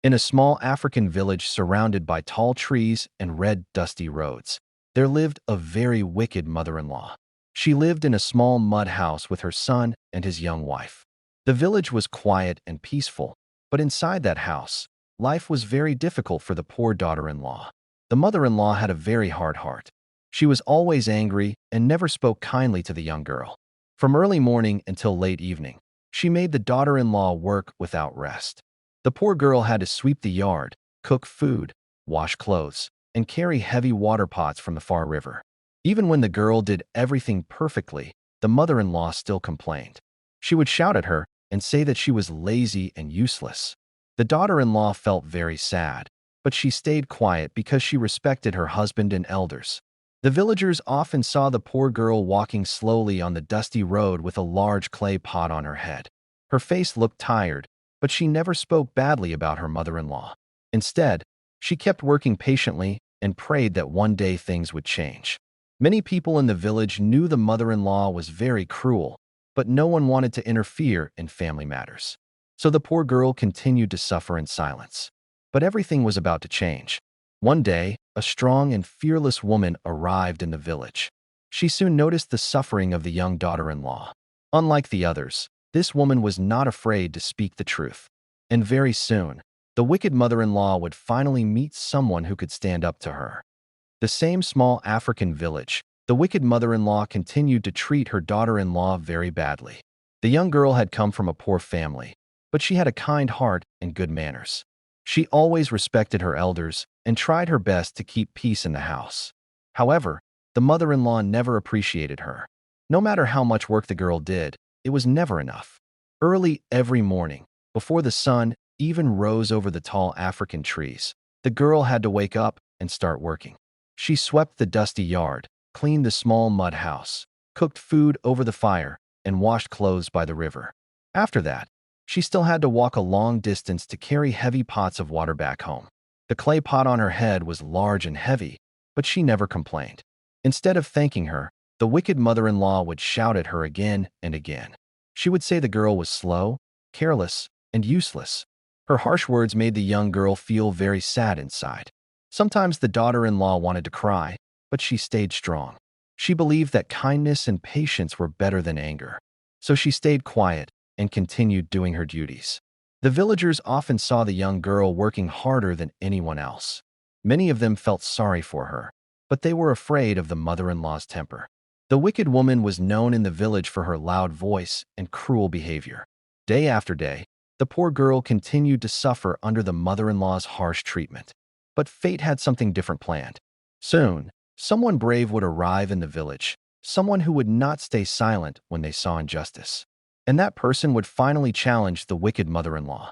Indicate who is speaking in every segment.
Speaker 1: In a small African village surrounded by tall trees and red, dusty roads, there lived a very wicked mother-in-law. She lived in a small mud house with her son and his young wife. The village was quiet and peaceful, but inside that house, life was very difficult for the poor daughter-in-law. The mother-in-law had a very hard heart. She was always angry and never spoke kindly to the young girl. From early morning until late evening, she made the daughter-in-law work without rest. The poor girl had to sweep the yard, cook food, wash clothes, and carry heavy water pots from the far river. Even when the girl did everything perfectly, the mother-in-law still complained. She would shout at her and say that she was lazy and useless. The daughter-in-law felt very sad, but she stayed quiet because she respected her husband and elders. The villagers often saw the poor girl walking slowly on the dusty road with a large clay pot on her head. Her face looked tired, but she never spoke badly about her mother-in-law. Instead, she kept working patiently and prayed that one day things would change. Many people in the village knew the mother-in-law was very cruel, but no one wanted to interfere in family matters. So the poor girl continued to suffer in silence. But everything was about to change. One day, a strong and fearless woman arrived in the village. She soon noticed the suffering of the young daughter-in-law. Unlike the others, this woman was not afraid to speak the truth. And very soon, the wicked mother-in-law would finally meet someone who could stand up to her. The same small African village, the wicked mother-in-law continued to treat her daughter-in-law very badly. The young girl had come from a poor family, but she had a kind heart and good manners. She always respected her elders and tried her best to keep peace in the house. However, the mother-in-law never appreciated her. No matter how much work the girl did, it was never enough. Early every morning, before the sun even rose over the tall African trees, the girl had to wake up and start working. She swept the dusty yard, cleaned the small mud house, cooked food over the fire, and washed clothes by the river. After that, she still had to walk a long distance to carry heavy pots of water back home. The clay pot on her head was large and heavy, but she never complained. Instead of thanking her, the wicked mother-in-law would shout at her again and again. She would say the girl was slow, careless, and useless. Her harsh words made the young girl feel very sad inside. Sometimes the daughter-in-law wanted to cry, but she stayed strong. She believed that kindness and patience were better than anger. So she stayed quiet and continued doing her duties. The villagers often saw the young girl working harder than anyone else. Many of them felt sorry for her, but they were afraid of the mother-in-law's temper. The wicked woman was known in the village for her loud voice and cruel behavior. Day after day, the poor girl continued to suffer under the mother-in-law's harsh treatment. But fate had something different planned. Soon, someone brave would arrive in the village, someone who would not stay silent when they saw injustice. And that person would finally challenge the wicked mother-in-law.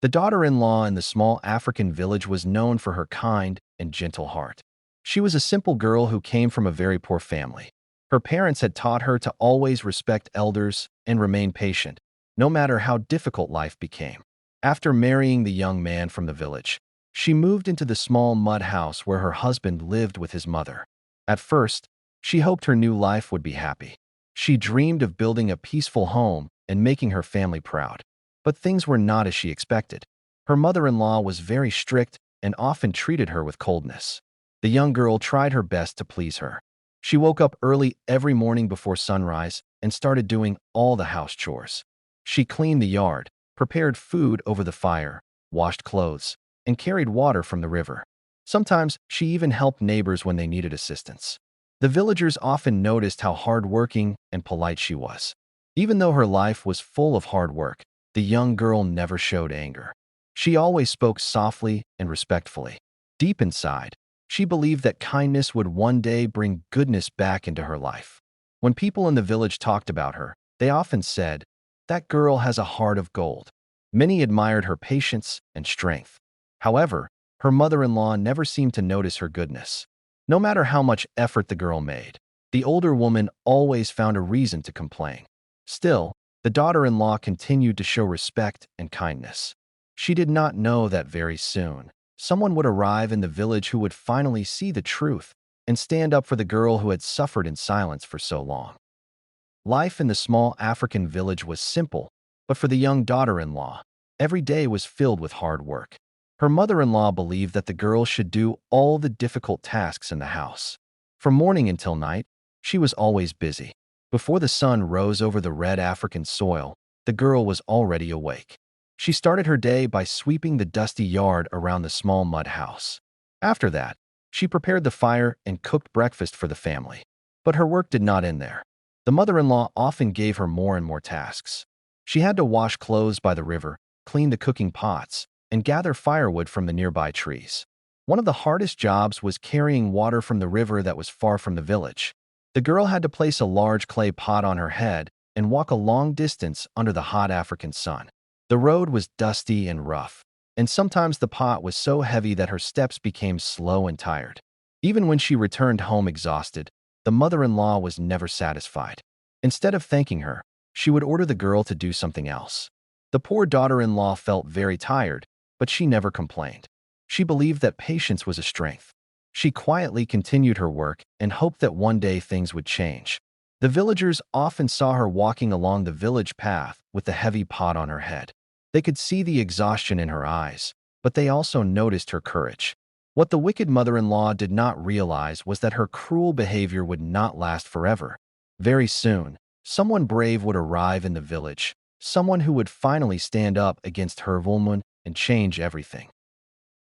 Speaker 1: The daughter-in-law in the small African village was known for her kind and gentle heart. She was a simple girl who came from a very poor family. Her parents had taught her to always respect elders and remain patient, no matter how difficult life became. After marrying the young man from the village, she moved into the small mud house where her husband lived with his mother. At first, she hoped her new life would be happy. She dreamed of building a peaceful home and making her family proud. But things were not as she expected. Her mother-in-law was very strict and often treated her with coldness. The young girl tried her best to please her. She woke up early every morning before sunrise and started doing all the house chores. She cleaned the yard, prepared food over the fire, washed clothes, and carried water from the river. Sometimes she even helped neighbors when they needed assistance. The villagers often noticed how hardworking and polite she was. Even though her life was full of hard work, the young girl never showed anger. She always spoke softly and respectfully. Deep inside, she believed that kindness would one day bring goodness back into her life. When people in the village talked about her, they often said, "That girl has a heart of gold." Many admired her patience and strength. However, her mother-in-law never seemed to notice her goodness. No matter how much effort the girl made, the older woman always found a reason to complain. Still, the daughter-in-law continued to show respect and kindness. She did not know that very soon, someone would arrive in the village who would finally see the truth and stand up for the girl who had suffered in silence for so long. Life in the small African village was simple, but for the young daughter-in-law, every day was filled with hard work. Her mother-in-law believed that the girl should do all the difficult tasks in the house. From morning until night, she was always busy. Before the sun rose over the red African soil, the girl was already awake. She started her day by sweeping the dusty yard around the small mud house. After that, she prepared the fire and cooked breakfast for the family. But her work did not end there. The mother-in-law often gave her more and more tasks. She had to wash clothes by the river, clean the cooking pots, and gather firewood from the nearby trees. One of the hardest jobs was carrying water from the river that was far from the village. The girl had to place a large clay pot on her head and walk a long distance under the hot African sun. The road was dusty and rough, and sometimes the pot was so heavy that her steps became slow and tired. Even when she returned home exhausted, the mother-in-law was never satisfied. Instead of thanking her, she would order the girl to do something else. The poor daughter-in-law felt very tired, but she never complained. She believed that patience was a strength. She quietly continued her work and hoped that one day things would change. The villagers often saw her walking along the village path with the heavy pot on her head. They could see the exhaustion in her eyes, but they also noticed her courage. What the wicked mother-in-law did not realize was that her cruel behavior would not last forever. Very soon, someone brave would arrive in the village, someone who would finally stand up against her woman and change everything.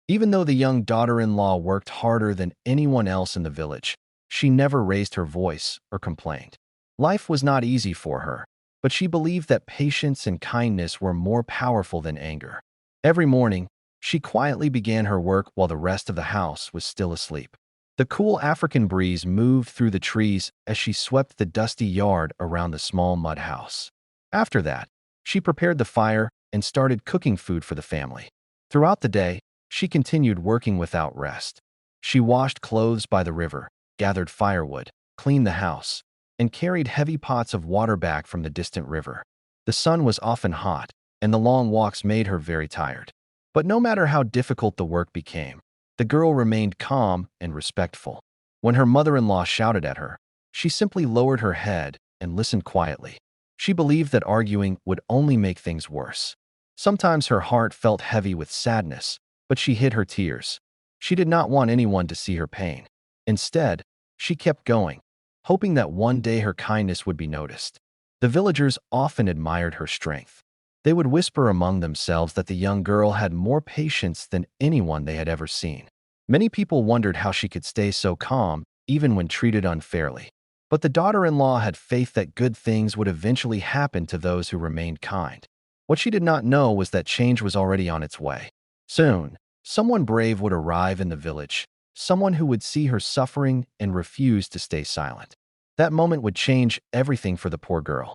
Speaker 1: Even though the young daughter-in-law worked harder than anyone else in the village, she never raised her voice or complained. Life was not easy for her, but she believed that patience and kindness were more powerful than anger. Every morning, she quietly began her work while the rest of the house was still asleep. The cool African breeze moved through the trees as she swept the dusty yard around the small mud house. After that, she prepared the fire and started cooking food for the family. Throughout the day, she continued working without rest. She washed clothes by the river, gathered firewood, cleaned the house, and carried heavy pots of water back from the distant river. The sun was often hot, and the long walks made her very tired. But no matter how difficult the work became, the girl remained calm and respectful. When her mother-in-law shouted at her, she simply lowered her head and listened quietly. She believed that arguing would only make things worse. Sometimes her heart felt heavy with sadness, but she hid her tears. She did not want anyone to see her pain. Instead, she kept going, hoping that one day her kindness would be noticed. The villagers often admired her strength. They would whisper among themselves that the young girl had more patience than anyone they had ever seen. Many people wondered how she could stay so calm, even when treated unfairly. But the daughter-in-law had faith that good things would eventually happen to those who remained kind. What she did not know was that change was already on its way. Soon, someone brave would arrive in the village, someone who would see her suffering and refuse to stay silent. That moment would change everything for the poor girl.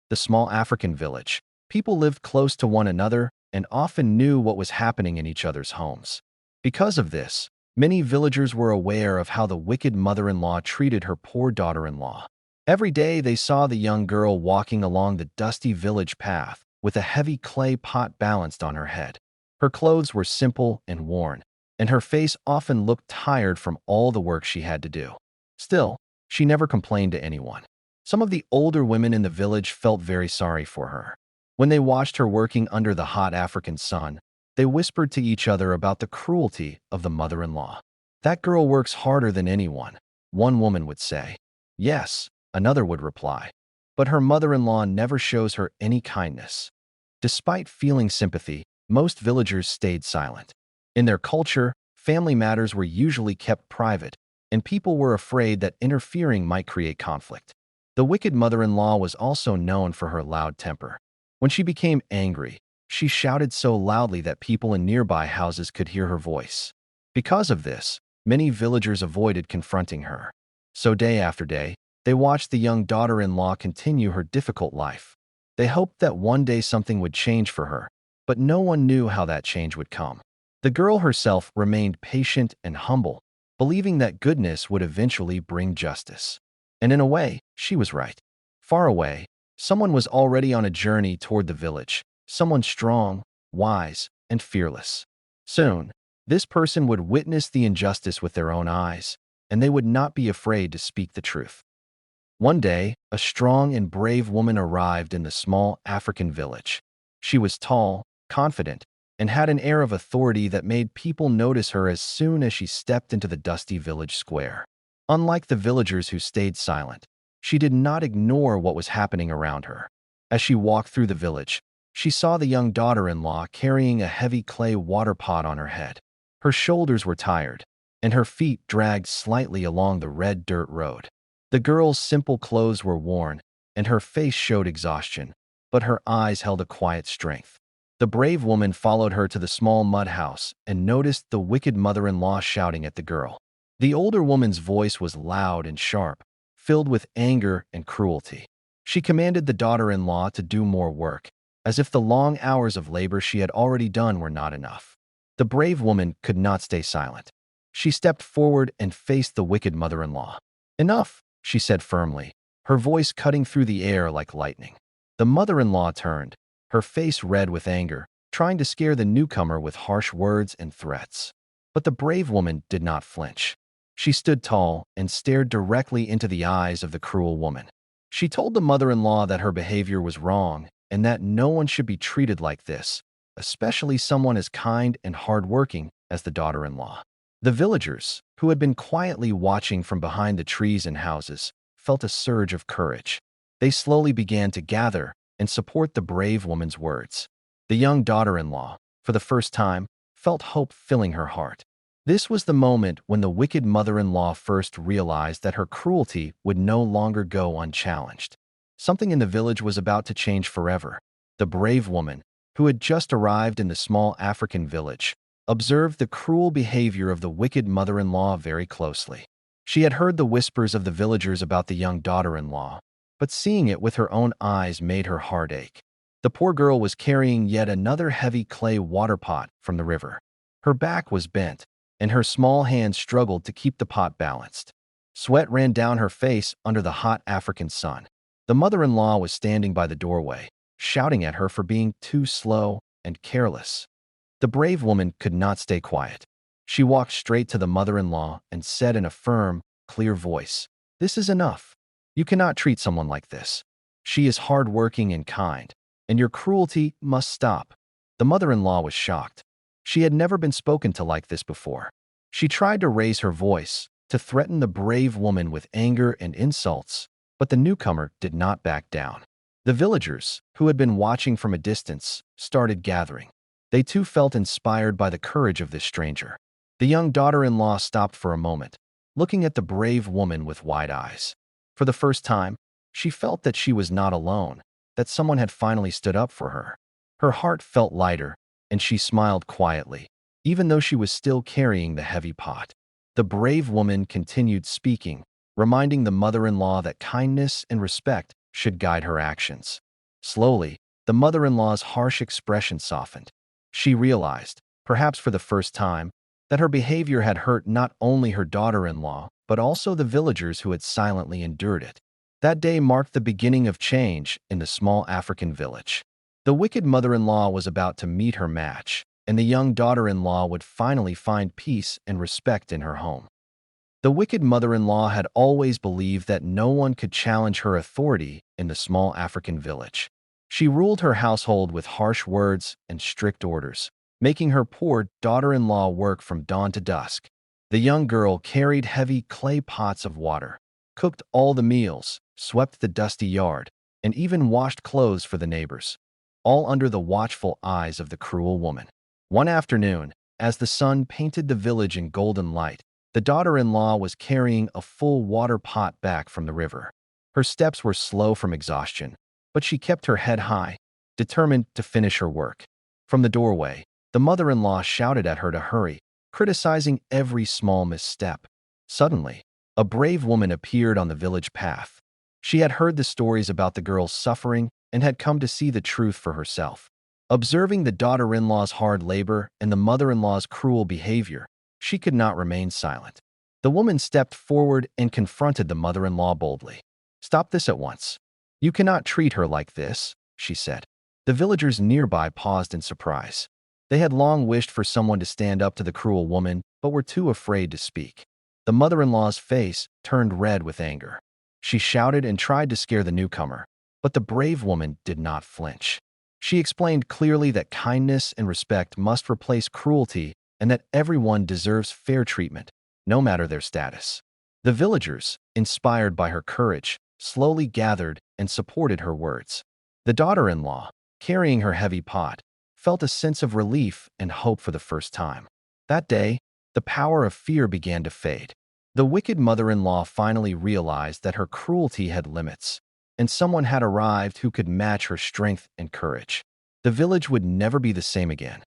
Speaker 1: The small African village. People lived close to one another and often knew what was happening in each other's homes. Because of this, many villagers were aware of how the wicked mother-in-law treated her poor daughter-in-law. Every day they saw the young girl walking along the dusty village path with a heavy clay pot balanced on her head. Her clothes were simple and worn, and her face often looked tired from all the work she had to do. Still, she never complained to anyone. Some of the older women in the village felt very sorry for her. When they watched her working under the hot African sun, they whispered to each other about the cruelty of the mother-in-law. "That girl works harder than anyone," one woman would say. "Yes," another would reply. "But her mother-in-law never shows her any kindness." Despite feeling sympathy, most villagers stayed silent. In their culture, family matters were usually kept private, and people were afraid that interfering might create conflict. The wicked mother-in-law was also known for her loud temper. When she became angry, she shouted so loudly that people in nearby houses could hear her voice. Because of this, many villagers avoided confronting her. So day after day, they watched the young daughter-in-law continue her difficult life. They hoped that one day something would change for her, but no one knew how that change would come. The girl herself remained patient and humble, believing that goodness would eventually bring justice. And in a way, she was right. Far away, someone was already on a journey toward the village, someone strong, wise, and fearless. Soon, this person would witness the injustice with their own eyes, and they would not be afraid to speak the truth. One day, a strong and brave woman arrived in the small African village. She was tall, confident, and had an air of authority that made people notice her as soon as she stepped into the dusty village square. Unlike the villagers who stayed silent, she did not ignore what was happening around her. As she walked through the village, she saw the young daughter-in-law carrying a heavy clay water pot on her head. Her shoulders were tired, and her feet dragged slightly along the red dirt road. The girl's simple clothes were worn, and her face showed exhaustion, but her eyes held a quiet strength. The brave woman followed her to the small mud house and noticed the wicked mother-in-law shouting at the girl. The older woman's voice was loud and sharp, filled with anger and cruelty. She commanded the daughter-in-law to do more work, as if the long hours of labor she had already done were not enough. The brave woman could not stay silent. She stepped forward and faced the wicked mother-in-law. "Enough," she said firmly, her voice cutting through the air like lightning. The mother-in-law turned, her face red with anger, trying to scare the newcomer with harsh words and threats. But the brave woman did not flinch. She stood tall and stared directly into the eyes of the cruel woman. She told the mother-in-law that her behavior was wrong and that no one should be treated like this, especially someone as kind and hardworking as the daughter-in-law. The villagers, who had been quietly watching from behind the trees and houses, felt a surge of courage. They slowly began to gather and support the brave woman's words. The young daughter-in-law, for the first time, felt hope filling her heart. This was the moment when the wicked mother-in-law first realized that her cruelty would no longer go unchallenged. Something in the village was about to change forever. The brave woman, who had just arrived in the small African village, observed the cruel behavior of the wicked mother-in-law very closely. She had heard the whispers of the villagers about the young daughter-in-law, but seeing it with her own eyes made her heart ache. The poor girl was carrying yet another heavy clay water pot from the river. Her back was bent, and her small hands struggled to keep the pot balanced. Sweat ran down her face under the hot African sun. The mother-in-law was standing by the doorway, shouting at her for being too slow and careless. The brave woman could not stay quiet. She walked straight to the mother-in-law and said in a firm, clear voice, "This is enough. You cannot treat someone like this. She is hardworking and kind, and your cruelty must stop." The mother-in-law was shocked. She had never been spoken to like this before. She tried to raise her voice, to threaten the brave woman with anger and insults, but the newcomer did not back down. The villagers, who had been watching from a distance, started gathering. They too felt inspired by the courage of this stranger. The young daughter-in-law stopped for a moment, looking at the brave woman with wide eyes. For the first time, she felt that she was not alone, that someone had finally stood up for her. Her heart felt lighter, and she smiled quietly, even though she was still carrying the heavy pot. The brave woman continued speaking, reminding the mother-in-law that kindness and respect should guide her actions. Slowly, the mother-in-law's harsh expression softened. She realized, perhaps for the first time, that her behavior had hurt not only her daughter-in-law, but also the villagers who had silently endured it. That day marked the beginning of change in the small African village. The wicked mother-in-law was about to meet her match, and the young daughter-in-law would finally find peace and respect in her home. The wicked mother-in-law had always believed that no one could challenge her authority in the small African village. She ruled her household with harsh words and strict orders, making her poor daughter-in-law work from dawn to dusk. The young girl carried heavy clay pots of water, cooked all the meals, swept the dusty yard, and even washed clothes for the neighbors, all under the watchful eyes of the cruel woman. One afternoon, as the sun painted the village in golden light, the daughter-in-law was carrying a full water pot back from the river. Her steps were slow from exhaustion, but she kept her head high, determined to finish her work. From the doorway, the mother-in-law shouted at her to hurry, criticizing every small misstep. Suddenly, a brave woman appeared on the village path. She had heard the stories about the girl's suffering and had come to see the truth for herself. Observing the daughter-in-law's hard labor and the mother-in-law's cruel behavior, she could not remain silent. The woman stepped forward and confronted the mother-in-law boldly. "Stop this at once. You cannot treat her like this," she said. The villagers nearby paused in surprise. They had long wished for someone to stand up to the cruel woman, but were too afraid to speak. The mother-in-law's face turned red with anger. She shouted and tried to scare the newcomer, but the brave woman did not flinch. She explained clearly that kindness and respect must replace cruelty and that everyone deserves fair treatment, no matter their status. The villagers, inspired by her courage, slowly gathered and supported her words. The daughter-in-law, carrying her heavy pot, felt a sense of relief and hope for the first time. That day, the power of fear began to fade. The wicked mother-in-law finally realized that her cruelty had limits, and someone had arrived who could match her strength and courage. The village would never be the same again.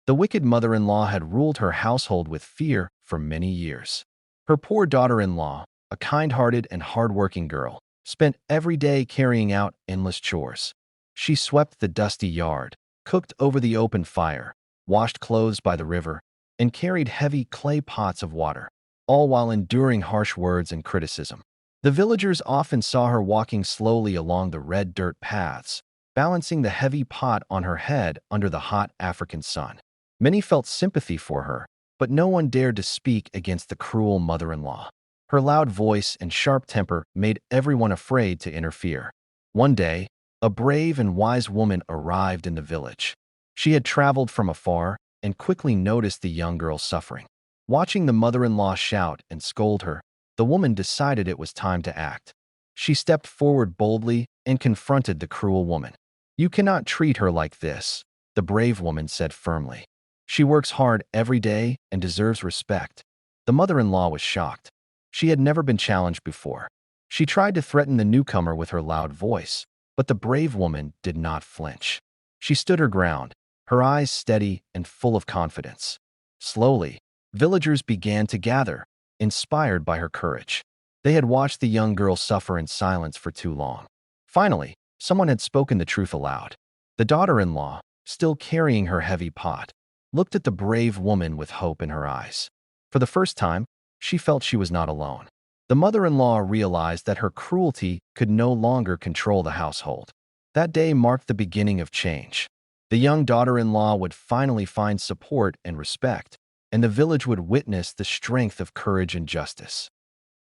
Speaker 1: The wicked mother-in-law had ruled her household with fear for many years. Her poor daughter-in-law, a kind-hearted and hard-working girl, spent every day carrying out endless chores. She swept the dusty yard, cooked over the open fire, washed clothes by the river, and carried heavy clay pots of water, all while enduring harsh words and criticism. The villagers often saw her walking slowly along the red dirt paths, balancing the heavy pot on her head under the hot African sun. Many felt sympathy for her, but no one dared to speak against the cruel mother-in-law. Her loud voice and sharp temper made everyone afraid to interfere. One day, a brave and wise woman arrived in the village. She had traveled from afar and quickly noticed the young girl suffering. Watching the mother-in-law shout and scold her, the woman decided it was time to act. She stepped forward boldly and confronted the cruel woman. "You cannot treat her like this," the brave woman said firmly. "She works hard every day and deserves respect." The mother-in-law was shocked. She had never been challenged before. She tried to threaten the newcomer with her loud voice, but the brave woman did not flinch. She stood her ground, her eyes steady and full of confidence. Slowly, villagers began to gather, inspired by her courage. They had watched the young girl suffer in silence for too long. Finally, someone had spoken the truth aloud. The daughter-in-law, still carrying her heavy pot, looked at the brave woman with hope in her eyes. For the first time, she felt she was not alone. The mother-in-law realized that her cruelty could no longer control the household. That day marked the beginning of change. The young daughter-in-law would finally find support and respect, and the village would witness the strength of courage and justice.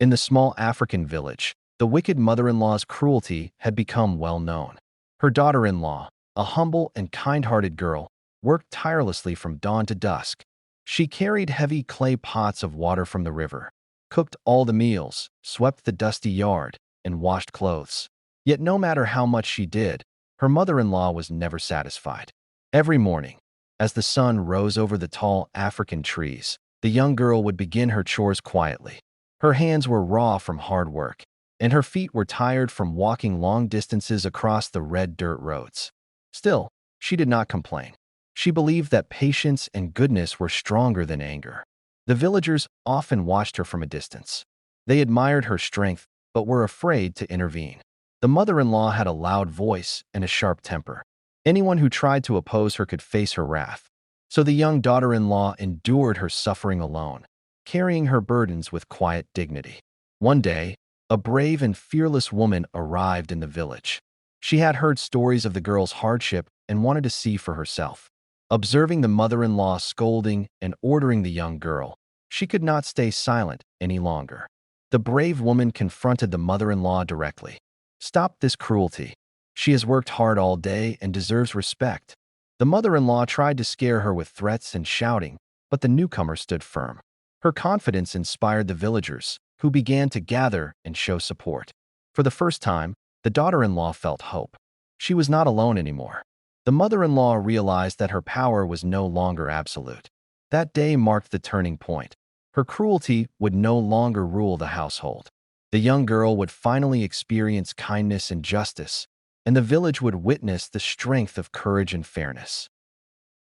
Speaker 1: In the small African village, the wicked mother-in-law's cruelty had become well known. Her daughter-in-law, a humble and kind-hearted girl, worked tirelessly from dawn to dusk. She carried heavy clay pots of water from the river, cooked all the meals, swept the dusty yard, and washed clothes. Yet no matter how much she did, her mother-in-law was never satisfied. Every morning, as the sun rose over the tall African trees, the young girl would begin her chores quietly. Her hands were raw from hard work, and her feet were tired from walking long distances across the red dirt roads. Still, she did not complain. She believed that patience and goodness were stronger than anger. The villagers often watched her from a distance. They admired her strength, but were afraid to intervene. The mother-in-law had a loud voice and a sharp temper. Anyone who tried to oppose her could face her wrath. So the young daughter-in-law endured her suffering alone, carrying her burdens with quiet dignity. One day, a brave and fearless woman arrived in the village. She had heard stories of the girl's hardship and wanted to see for herself. Observing the mother-in-law scolding and ordering the young girl, she could not stay silent any longer. The brave woman confronted the mother-in-law directly. "Stop this cruelty. She has worked hard all day and deserves respect." The mother-in-law tried to scare her with threats and shouting, but the newcomer stood firm. Her confidence inspired the villagers, who began to gather and show support. For the first time, the daughter-in-law felt hope. She was not alone anymore. The mother-in-law realized that her power was no longer absolute. That day marked the turning point. Her cruelty would no longer rule the household. The young girl would finally experience kindness and justice, and the village would witness the strength of courage and fairness.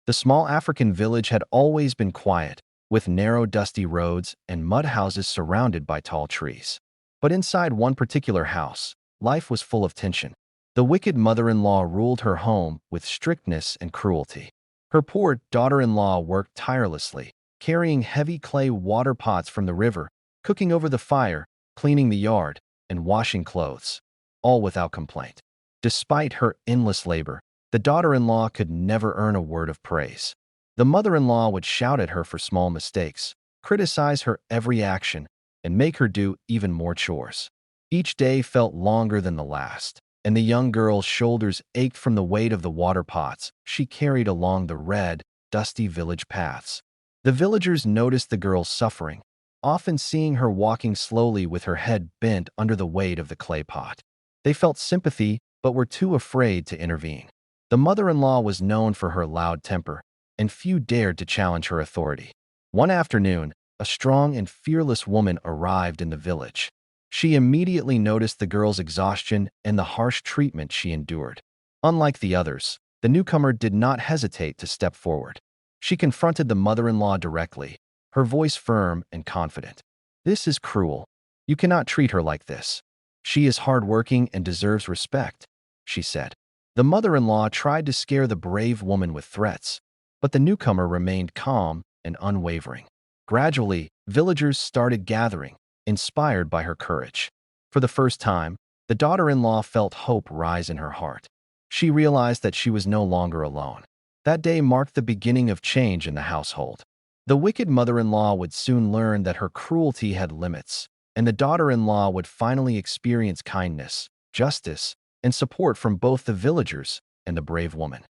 Speaker 1: The small African village had always been quiet, with narrow, dusty roads and mud houses surrounded by tall trees. But inside one particular house, life was full of tension. The wicked mother-in-law ruled her home with strictness and cruelty. Her poor daughter-in-law worked tirelessly, carrying heavy clay water pots from the river, cooking over the fire, cleaning the yard, and washing clothes, all without complaint. Despite her endless labor, the daughter-in-law could never earn a word of praise. The mother-in-law would shout at her for small mistakes, criticize her every action, and make her do even more chores. Each day felt longer than the last. and the young girl's shoulders ached from the weight of the water pots she carried along the red, dusty village paths. The villagers noticed the girl's suffering, often seeing her walking slowly with her head bent under the weight of the clay pot. They felt sympathy but were too afraid to intervene. The mother-in-law was known for her loud temper, and few dared to challenge her authority. One afternoon, a strong and fearless woman arrived in the village. She immediately noticed the girl's exhaustion and the harsh treatment she endured. Unlike the others, the newcomer did not hesitate to step forward. She confronted the mother-in-law directly, her voice firm and confident. "This is cruel. You cannot treat her like this. She is hardworking and deserves respect," she said. The mother-in-law tried to scare the brave woman with threats, but the newcomer remained calm and unwavering. Gradually, villagers started gathering, inspired by her courage. For the first time, the daughter-in-law felt hope rise in her heart. She realized that she was no longer alone. That day marked the beginning of change in the household. The wicked mother-in-law would soon learn that her cruelty had limits, and the daughter-in-law would finally experience kindness, justice, and support from both the villagers and the brave woman.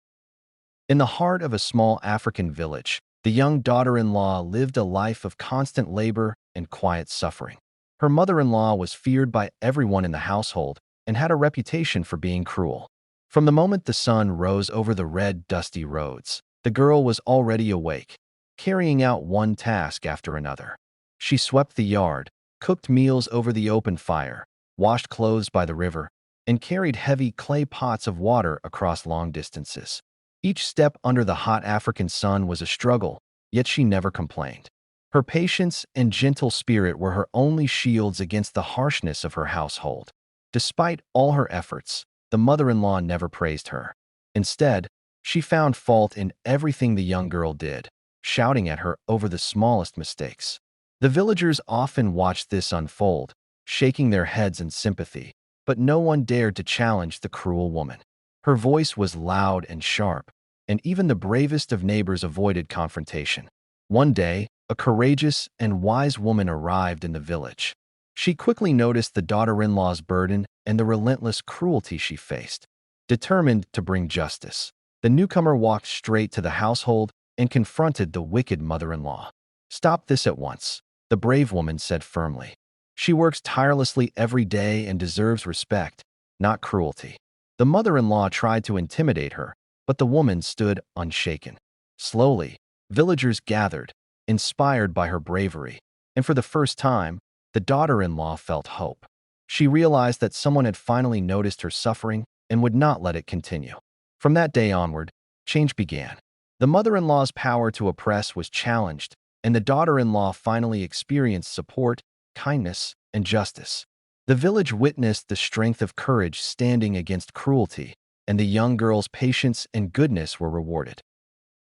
Speaker 1: In the heart of a small African village, the young daughter-in-law lived a life of constant labor and quiet suffering. Her mother-in-law was feared by everyone in the household and had a reputation for being cruel. From the moment the sun rose over the red, dusty roads, the girl was already awake, carrying out one task after another. She swept the yard, cooked meals over the open fire, washed clothes by the river, and carried heavy clay pots of water across long distances. Each step under the hot African sun was a struggle, yet she never complained. Her patience and gentle spirit were her only shields against the harshness of her household. Despite all her efforts, the mother-in-law never praised her. Instead, she found fault in everything the young girl did, shouting at her over the smallest mistakes. The villagers often watched this unfold, shaking their heads in sympathy, but no one dared to challenge the cruel woman. Her voice was loud and sharp, and even the bravest of neighbors avoided confrontation. One day, a courageous and wise woman arrived in the village. She quickly noticed the daughter-in-law's burden and the relentless cruelty she faced. Determined to bring justice, the newcomer walked straight to the household and confronted the wicked mother-in-law. "Stop this at once," the brave woman said firmly. "She works tirelessly every day and deserves respect, not cruelty." The mother-in-law tried to intimidate her, but the woman stood unshaken. Slowly, villagers gathered, inspired by her bravery, and for the first time, the daughter-in-law felt hope. She realized that someone had finally noticed her suffering and would not let it continue. From that day onward, change began. The mother-in-law's power to oppress was challenged, and the daughter-in-law finally experienced support, kindness, and justice. The village witnessed the strength of courage standing against cruelty, and the young girl's patience and goodness were rewarded.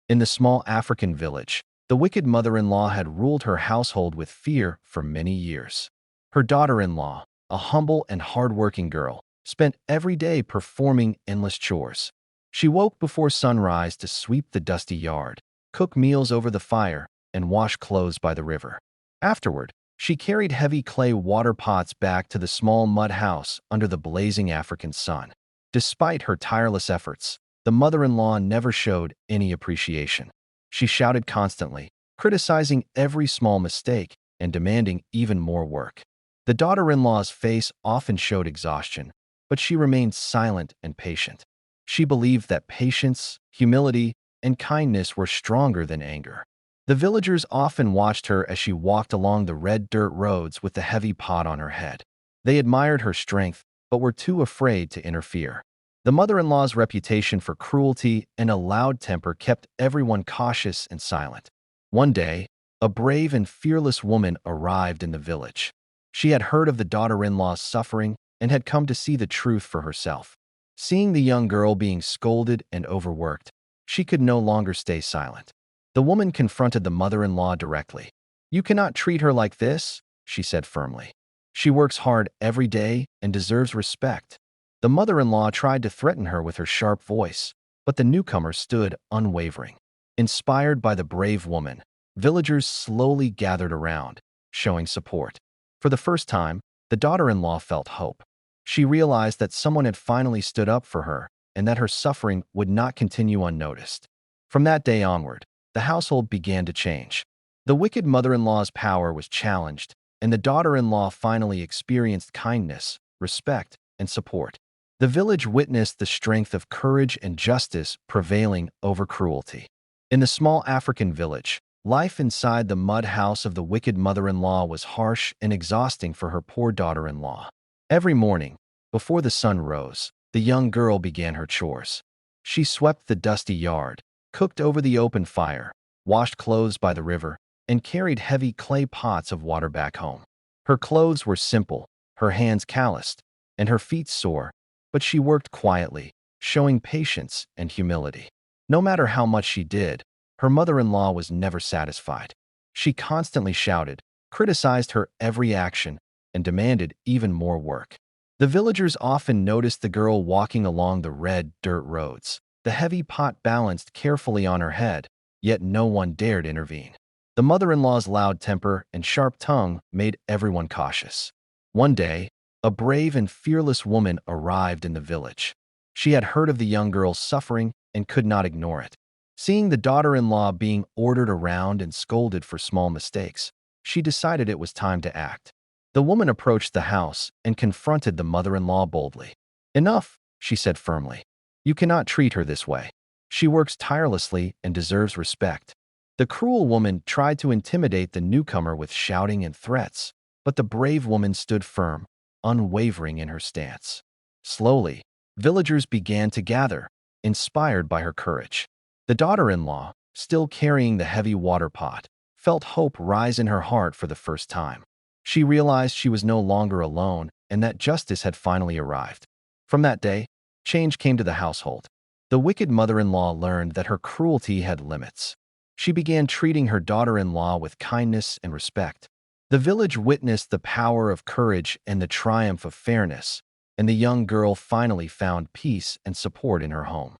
Speaker 1: In the small African village, the wicked mother-in-law had ruled her household with fear for many years. Her daughter-in-law, a humble and hard-working girl, spent every day performing endless chores. She woke before sunrise to sweep the dusty yard, cook meals over the fire, and wash clothes by the river. Afterward, she carried heavy clay water pots back to the small mud house under the blazing African sun. Despite her tireless efforts, the mother-in-law never showed any appreciation. She shouted constantly, criticizing every small mistake and demanding even more work. The daughter-in-law's face often showed exhaustion, but she remained silent and patient. She believed that patience, humility, and kindness were stronger than anger. The villagers often watched her as she walked along the red dirt roads with the heavy pot on her head. They admired her strength, but were too afraid to interfere. The mother-in-law's reputation for cruelty and a loud temper kept everyone cautious and silent. One day, a brave and fearless woman arrived in the village. She had heard of the daughter-in-law's suffering and had come to see the truth for herself. Seeing the young girl being scolded and overworked, she could no longer stay silent. The woman confronted the mother-in-law directly. "You cannot treat her like this," she said firmly. "She works hard every day and deserves respect." The mother-in-law tried to threaten her with her sharp voice, but the newcomer stood unwavering. Inspired by the brave woman, villagers slowly gathered around, showing support. For the first time, the daughter-in-law felt hope. She realized that someone had finally stood up for her and that her suffering would not continue unnoticed. From that day onward, the household began to change. The wicked mother-in-law's power was challenged, and the daughter-in-law finally experienced kindness, respect, and support. The village witnessed the strength of courage and justice prevailing over cruelty. In the small African village, life inside the mud house of the wicked mother-in-law was harsh and exhausting for her poor daughter-in-law. Every morning, before the sun rose, the young girl began her chores. She swept the dusty yard, cooked over the open fire, washed clothes by the river, and carried heavy clay pots of water back home. Her clothes were simple, her hands calloused, and her feet sore, but she worked quietly, showing patience and humility. No matter how much she did, her mother-in-law was never satisfied. She constantly shouted, criticized her every action, and demanded even more work. The villagers often noticed the girl walking along the red dirt roads, the heavy pot balanced carefully on her head, yet no one dared intervene. The mother-in-law's loud temper and sharp tongue made everyone cautious. One day, a brave and fearless woman arrived in the village. She had heard of the young girl's suffering and could not ignore it. Seeing the daughter-in-law being ordered around and scolded for small mistakes, she decided it was time to act. The woman approached the house and confronted the mother-in-law boldly. "Enough," she said firmly. "You cannot treat her this way. She works tirelessly and deserves respect." The cruel woman tried to intimidate the newcomer with shouting and threats, but the brave woman stood firm, unwavering in her stance. Slowly, villagers began to gather, inspired by her courage. The daughter-in-law, still carrying the heavy water pot, felt hope rise in her heart for the first time. She realized she was no longer alone and that justice had finally arrived. From that day, change came to the household. The wicked mother-in-law learned that her cruelty had limits. She began treating her daughter-in-law with kindness and respect. The village witnessed the power of courage and the triumph of fairness, and the young girl finally found peace and support in her home.